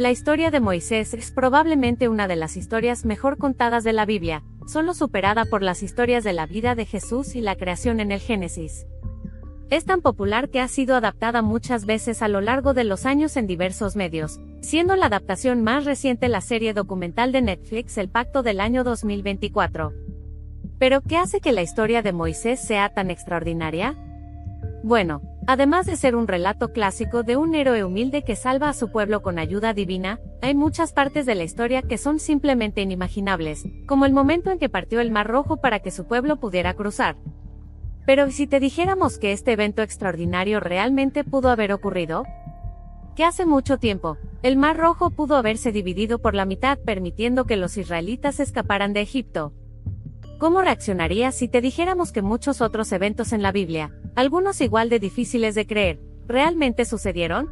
La historia de Moisés es probablemente una de las historias mejor contadas de la Biblia, solo superada por las historias de la vida de Jesús y la creación en el Génesis. Es tan popular que ha sido adaptada muchas veces a lo largo de los años en diversos medios, siendo la adaptación más reciente la serie documental de Netflix El Pacto del año 2024. ¿Pero qué hace que la historia de Moisés sea tan extraordinaria? Bueno, además de ser un relato clásico de un héroe humilde que salva a su pueblo con ayuda divina, hay muchas partes de la historia que son simplemente inimaginables, como el momento en que partió el Mar Rojo para que su pueblo pudiera cruzar. Pero ¿y si te dijéramos que este evento extraordinario realmente pudo haber ocurrido? Que hace mucho tiempo, el Mar Rojo pudo haberse dividido por la mitad permitiendo que los israelitas escaparan de Egipto. ¿Cómo reaccionarías si te dijéramos que muchos otros eventos en la Biblia, algunos igual de difíciles de creer, realmente sucedieron?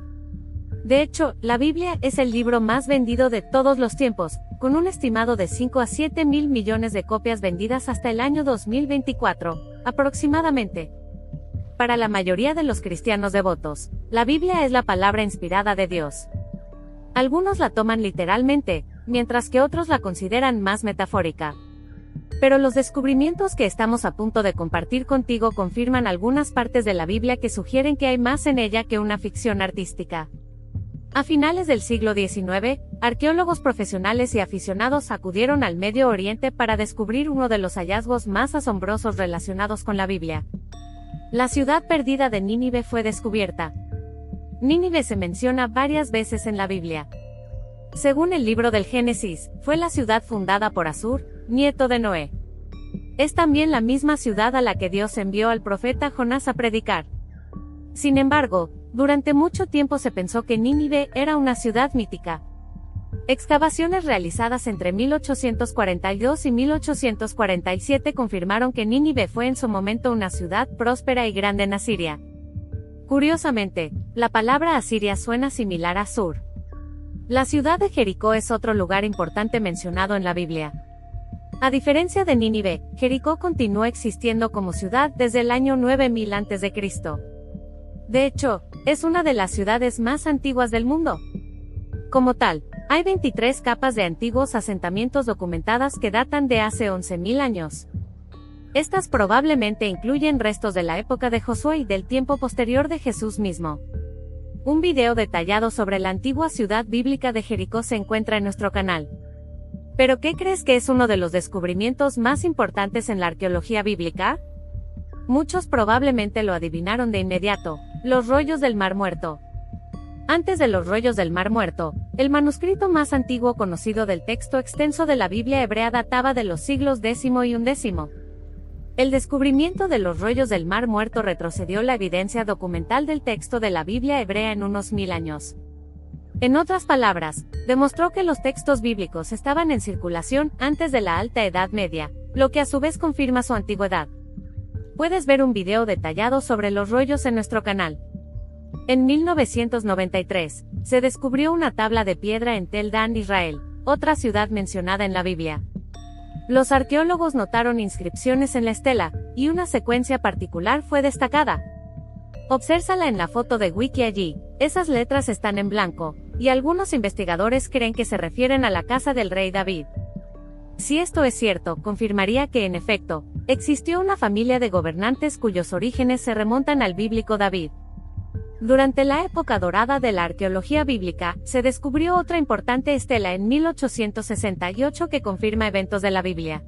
De hecho, la Biblia es el libro más vendido de todos los tiempos, con un estimado de 5 a 7 mil millones de copias vendidas hasta el año 2024, aproximadamente. Para la mayoría de los cristianos devotos, la Biblia es la palabra inspirada de Dios. Algunos la toman literalmente, mientras que otros la consideran más metafórica. Pero los descubrimientos que estamos a punto de compartir contigo confirman algunas partes de la Biblia que sugieren que hay más en ella que una ficción artística. A finales del siglo XIX, arqueólogos profesionales y aficionados acudieron al Medio Oriente para descubrir uno de los hallazgos más asombrosos relacionados con la Biblia. La ciudad perdida de Nínive fue descubierta. Nínive se menciona varias veces en la Biblia. Según el libro del Génesis, fue la ciudad fundada por Asur, nieto de Noé. Es también la misma ciudad a la que Dios envió al profeta Jonás a predicar. Sin embargo, durante mucho tiempo se pensó que Nínive era una ciudad mítica. Excavaciones realizadas entre 1842 y 1847 confirmaron que Nínive fue en su momento una ciudad próspera y grande en Asiria. Curiosamente, la palabra Asiria suena similar a Sur. La ciudad de Jericó es otro lugar importante mencionado en la Biblia. A diferencia de Nínive, Jericó continuó existiendo como ciudad desde el año 9000 a.C. De hecho, es una de las ciudades más antiguas del mundo. Como tal, hay 23 capas de antiguos asentamientos documentadas que datan de hace 11.000 años. Estas probablemente incluyen restos de la época de Josué y del tiempo posterior de Jesús mismo. Un video detallado sobre la antigua ciudad bíblica de Jericó se encuentra en nuestro canal. ¿Pero qué crees que es uno de los descubrimientos más importantes en la arqueología bíblica? Muchos probablemente lo adivinaron de inmediato: los rollos del Mar Muerto. Antes de los rollos del Mar Muerto, el manuscrito más antiguo conocido del texto extenso de la Biblia hebrea databa de los siglos X y XI. El descubrimiento de los rollos del Mar Muerto retrocedió la evidencia documental del texto de la Biblia hebrea en unos 1000 años. En otras palabras, demostró que los textos bíblicos estaban en circulación antes de la Alta Edad Media, lo que a su vez confirma su antigüedad. Puedes ver un video detallado sobre los rollos en nuestro canal. En 1993, se descubrió una tabla de piedra en Tel Dan, Israel, otra ciudad mencionada en la Biblia. Los arqueólogos notaron inscripciones en la estela, y una secuencia particular fue destacada. Obsérvala en la foto de Wiki allí, esas letras están en blanco, y algunos investigadores creen que se refieren a la casa del rey David. Si esto es cierto, confirmaría que en efecto, existió una familia de gobernantes cuyos orígenes se remontan al bíblico David. Durante la época dorada de la arqueología bíblica, se descubrió otra importante estela en 1868 que confirma eventos de la Biblia.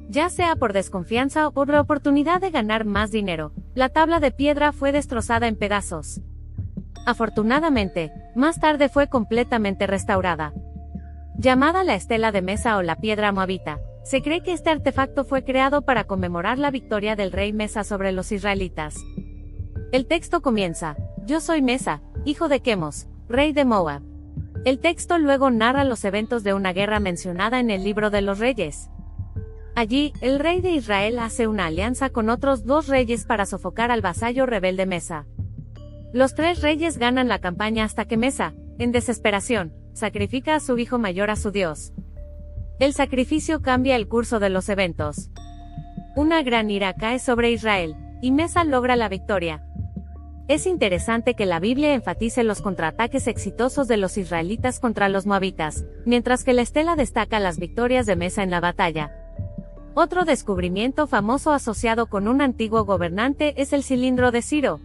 Ya sea por desconfianza o por la oportunidad de ganar más dinero, la tabla de piedra fue destrozada en pedazos. Afortunadamente, más tarde fue completamente restaurada. Llamada la estela de Mesa o la piedra moabita, se cree que este artefacto fue creado para conmemorar la victoria del rey Mesa sobre los israelitas. El texto comienza: "Yo soy Mesa, hijo de Quemos, rey de Moab". El texto luego narra los eventos de una guerra mencionada en el libro de los Reyes. Allí, el rey de Israel hace una alianza con otros dos reyes para sofocar al vasallo rebelde Mesa. Los tres reyes ganan la campaña hasta que Mesa, en desesperación, sacrifica a su hijo mayor a su dios. El sacrificio cambia el curso de los eventos. Una gran ira cae sobre Israel, y Mesa logra la victoria. Es interesante que la Biblia enfatice los contraataques exitosos de los israelitas contra los moabitas, mientras que la estela destaca las victorias de Mesa en la batalla. Otro descubrimiento famoso asociado con un antiguo gobernante es el cilindro de Ciro.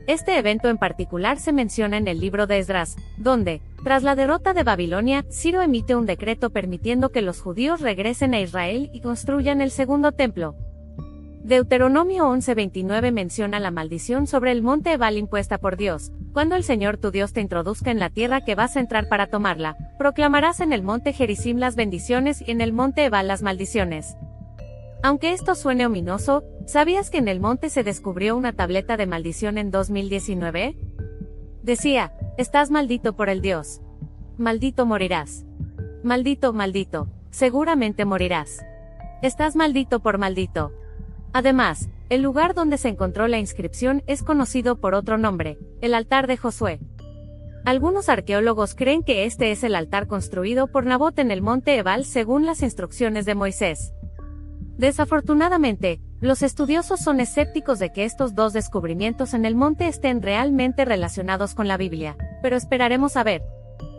Este evento en particular se menciona en el libro de Esdras, donde, tras la derrota de Babilonia, Ciro emite un decreto permitiendo que los judíos regresen a Israel y construyan el segundo templo. Deuteronomio 11:29 menciona la maldición sobre el monte Ebal impuesta por Dios. Cuando el Señor tu Dios te introduzca en la tierra que vas a entrar para tomarla, proclamarás en el monte Gerizim las bendiciones y en el monte Ebal las maldiciones. Aunque esto suene ominoso, ¿sabías que en el monte se descubrió una tableta de maldición en 2019? Decía, estás maldito por el Dios. Maldito morirás. Maldito, maldito, seguramente morirás. Estás maldito por maldito. Además, el lugar donde se encontró la inscripción es conocido por otro nombre, el altar de Josué. Algunos arqueólogos creen que este es el altar construido por Nabot en el monte Ebal según las instrucciones de Moisés. Desafortunadamente, los estudiosos son escépticos de que estos dos descubrimientos en el monte estén realmente relacionados con la Biblia, pero esperaremos a ver.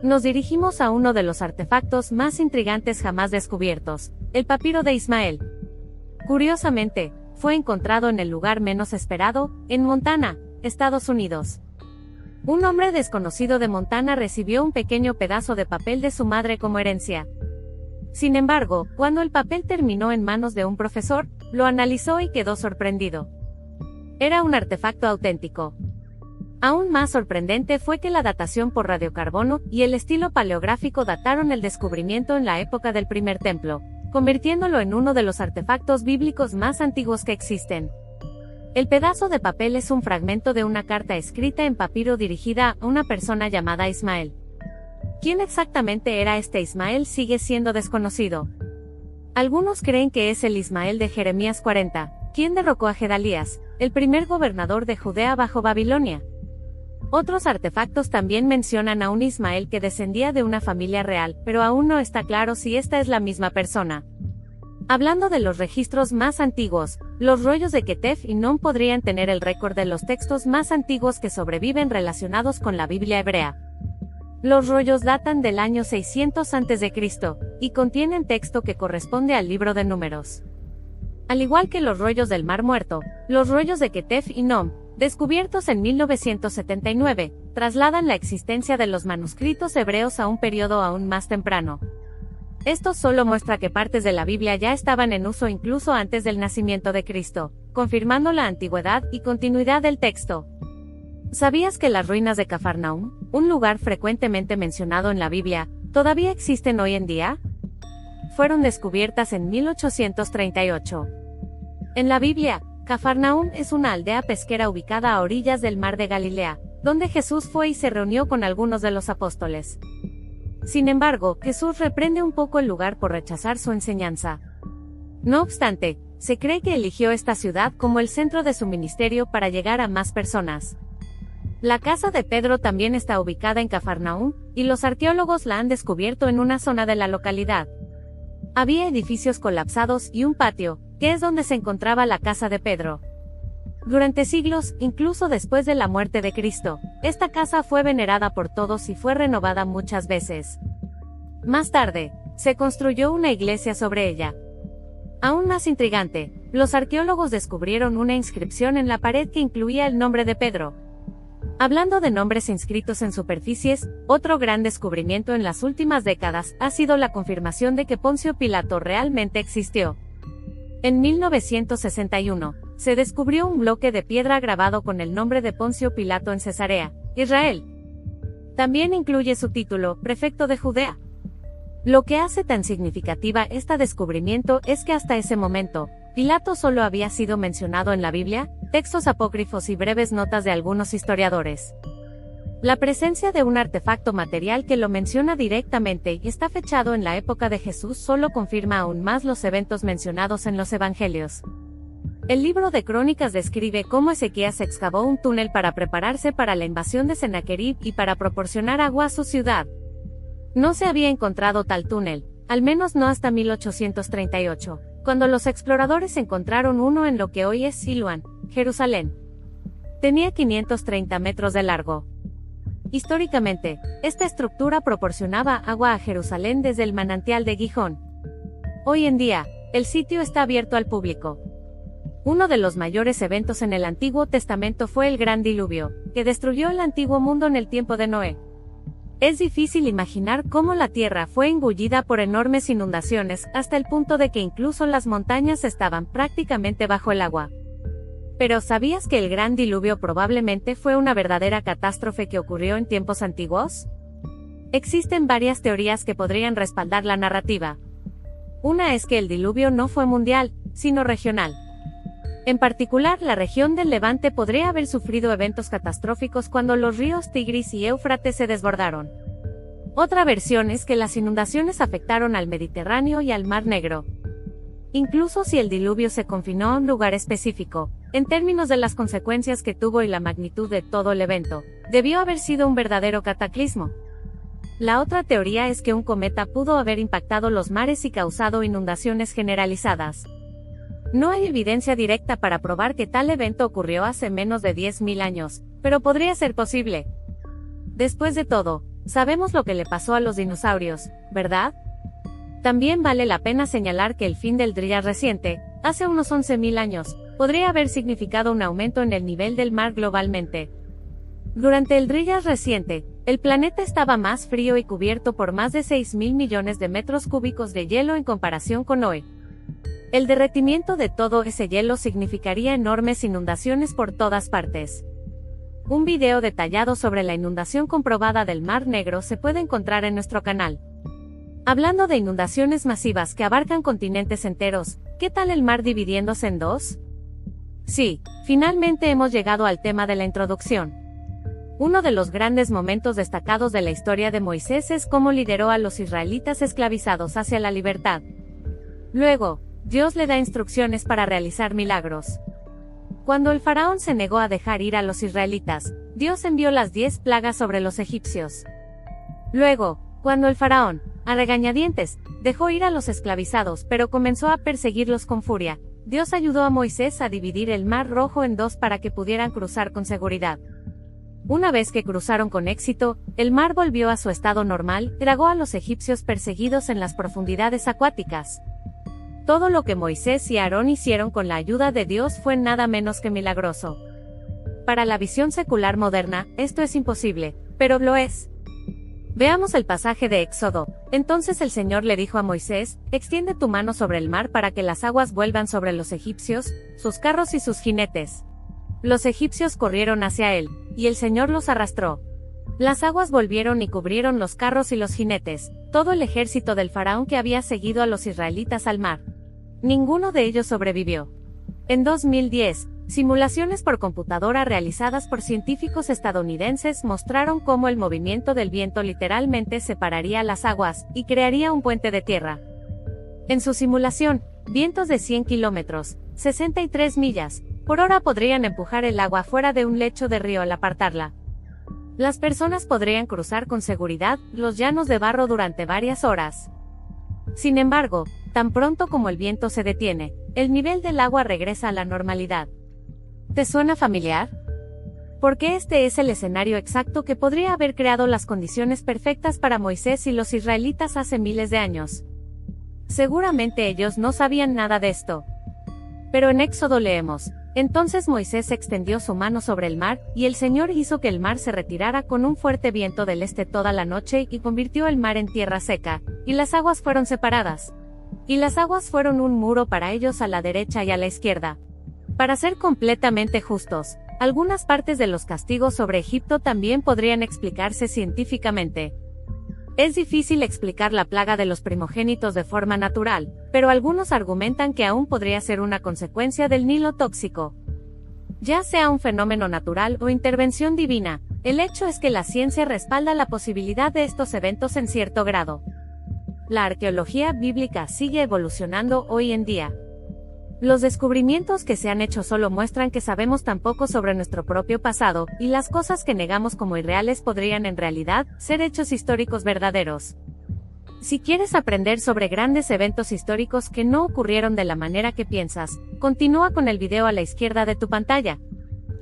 Nos dirigimos a uno de los artefactos más intrigantes jamás descubiertos, el papiro de Ismael. Curiosamente, fue encontrado en el lugar menos esperado, en Montana, Estados Unidos. Un hombre desconocido de Montana recibió un pequeño pedazo de papel de su madre como herencia. Sin embargo, cuando el papel terminó en manos de un profesor, lo analizó y quedó sorprendido. Era un artefacto auténtico. Aún más sorprendente fue que la datación por radiocarbono y el estilo paleográfico dataron el descubrimiento en la época del primer templo, convirtiéndolo en uno de los artefactos bíblicos más antiguos que existen. El pedazo de papel es un fragmento de una carta escrita en papiro dirigida a una persona llamada Ismael. ¿Quién exactamente era este Ismael sigue siendo desconocido? Algunos creen que es el Ismael de Jeremías 40, quien derrocó a Gedalías, el primer gobernador de Judea bajo Babilonia. Otros artefactos también mencionan a un Ismael que descendía de una familia real, pero aún no está claro si esta es la misma persona. Hablando de los registros más antiguos, los rollos de Ketef y Non podrían tener el récord de los textos más antiguos que sobreviven relacionados con la Biblia hebrea. Los rollos datan del año 600 a.C. y contienen texto que corresponde al libro de Números. Al igual que los rollos del Mar Muerto, los rollos de Ketef y Non, descubiertos en 1979, trasladan la existencia de los manuscritos hebreos a un periodo aún más temprano. Esto solo muestra que partes de la Biblia ya estaban en uso incluso antes del nacimiento de Cristo, confirmando la antigüedad y continuidad del texto. ¿Sabías que las ruinas de Cafarnaúm, un lugar frecuentemente mencionado en la Biblia, todavía existen hoy en día? Fueron descubiertas en 1838. En la Biblia, Cafarnaúm es una aldea pesquera ubicada a orillas del mar de Galilea, donde Jesús fue y se reunió con algunos de los apóstoles. Sin embargo, Jesús reprende un poco el lugar por rechazar su enseñanza. No obstante, se cree que eligió esta ciudad como el centro de su ministerio para llegar a más personas. La casa de Pedro también está ubicada en Cafarnaúm, y los arqueólogos la han descubierto en una zona de la localidad. Había edificios colapsados y un patio, que es donde se encontraba la casa de Pedro. Durante siglos, incluso después de la muerte de Cristo, esta casa fue venerada por todos y fue renovada muchas veces. Más tarde, se construyó una iglesia sobre ella. Aún más intrigante, los arqueólogos descubrieron una inscripción en la pared que incluía el nombre de Pedro. Hablando de nombres inscritos en superficies, otro gran descubrimiento en las últimas décadas ha sido la confirmación de que Poncio Pilato realmente existió. En 1961, se descubrió un bloque de piedra grabado con el nombre de Poncio Pilato en Cesarea, Israel. También incluye su título, prefecto de Judea. Lo que hace tan significativa este descubrimiento es que hasta ese momento, Pilato solo había sido mencionado en la Biblia, textos apócrifos y breves notas de algunos historiadores. La presencia de un artefacto material que lo menciona directamente y está fechado en la época de Jesús solo confirma aún más los eventos mencionados en los Evangelios. El libro de Crónicas describe cómo Ezequías excavó un túnel para prepararse para la invasión de Sennacherib y para proporcionar agua a su ciudad. No se había encontrado tal túnel, al menos no hasta 1838, cuando los exploradores encontraron uno en lo que hoy es Siloán, Jerusalén. Tenía 530 metros de largo. Históricamente, esta estructura proporcionaba agua a Jerusalén desde el manantial de Gijón. Hoy en día, el sitio está abierto al público. Uno de los mayores eventos en el Antiguo Testamento fue el Gran Diluvio, que destruyó el antiguo mundo en el tiempo de Noé. Es difícil imaginar cómo la tierra fue engullida por enormes inundaciones hasta el punto de que incluso las montañas estaban prácticamente bajo el agua. Pero ¿sabías que el Gran Diluvio probablemente fue una verdadera catástrofe que ocurrió en tiempos antiguos? Existen varias teorías que podrían respaldar la narrativa. Una es que el diluvio no fue mundial, sino regional. En particular, la región del Levante podría haber sufrido eventos catastróficos cuando los ríos Tigris y Éufrates se desbordaron. Otra versión es que las inundaciones afectaron al Mediterráneo y al Mar Negro. Incluso si el diluvio se confinó a un lugar específico, en términos de las consecuencias que tuvo y la magnitud de todo el evento, debió haber sido un verdadero cataclismo. La otra teoría es que un cometa pudo haber impactado los mares y causado inundaciones generalizadas. No hay evidencia directa para probar que tal evento ocurrió hace menos de 10.000 años, pero podría ser posible. Después de todo, sabemos lo que le pasó a los dinosaurios, ¿verdad? También vale la pena señalar que el fin del Dryas reciente, hace unos 11.000 años, podría haber significado un aumento en el nivel del mar globalmente. Durante el Dryas reciente, el planeta estaba más frío y cubierto por más de 6.000 millones de metros cúbicos de hielo en comparación con hoy. El derretimiento de todo ese hielo significaría enormes inundaciones por todas partes. Un video detallado sobre la inundación comprobada del Mar Negro se puede encontrar en nuestro canal. Hablando de inundaciones masivas que abarcan continentes enteros, ¿qué tal el mar dividiéndose en dos? Sí, finalmente hemos llegado al tema de la introducción. Uno de los grandes momentos destacados de la historia de Moisés es cómo lideró a los israelitas esclavizados hacia la libertad. Luego, Dios le da instrucciones para realizar milagros. Cuando el faraón se negó a dejar ir a los israelitas, Dios envió las 10 plagas sobre los egipcios. Luego, cuando el faraón, a regañadientes, dejó ir a los esclavizados pero comenzó a perseguirlos con furia, Dios ayudó a Moisés a dividir el Mar Rojo en dos para que pudieran cruzar con seguridad. Una vez que cruzaron con éxito, el mar volvió a su estado normal, tragó a los egipcios perseguidos en las profundidades acuáticas. Todo lo que Moisés y Aarón hicieron con la ayuda de Dios fue nada menos que milagroso. Para la visión secular moderna, esto es imposible, pero lo es. Veamos el pasaje de Éxodo. Entonces el Señor le dijo a Moisés, extiende tu mano sobre el mar para que las aguas vuelvan sobre los egipcios, sus carros y sus jinetes. Los egipcios corrieron hacia él, y el Señor los arrastró. Las aguas volvieron y cubrieron los carros y los jinetes, todo el ejército del faraón que había seguido a los israelitas al mar. Ninguno de ellos sobrevivió. En 2010, simulaciones por computadora realizadas por científicos estadounidenses mostraron cómo el movimiento del viento literalmente separaría las aguas y crearía un puente de tierra. En su simulación, vientos de 100 kilómetros, 63 millas, por hora podrían empujar el agua fuera de un lecho de río al apartarla. Las personas podrían cruzar con seguridad los llanos de barro durante varias horas. Sin embargo, tan pronto como el viento se detiene, el nivel del agua regresa a la normalidad. ¿Te suena familiar? Porque este es el escenario exacto que podría haber creado las condiciones perfectas para Moisés y los israelitas hace miles de años. Seguramente ellos no sabían nada de esto. Pero en Éxodo leemos, entonces Moisés extendió su mano sobre el mar, y el Señor hizo que el mar se retirara con un fuerte viento del este toda la noche y convirtió el mar en tierra seca, y las aguas fueron separadas. Y las aguas fueron un muro para ellos a la derecha y a la izquierda. Para ser completamente justos, algunas partes de los castigos sobre Egipto también podrían explicarse científicamente. Es difícil explicar la plaga de los primogénitos de forma natural, pero algunos argumentan que aún podría ser una consecuencia del Nilo tóxico. Ya sea un fenómeno natural o intervención divina, el hecho es que la ciencia respalda la posibilidad de estos eventos en cierto grado. La arqueología bíblica sigue evolucionando hoy en día. Los descubrimientos que se han hecho solo muestran que sabemos tan poco sobre nuestro propio pasado, y las cosas que negamos como irreales podrían en realidad ser hechos históricos verdaderos. Si quieres aprender sobre grandes eventos históricos que no ocurrieron de la manera que piensas, continúa con el video a la izquierda de tu pantalla.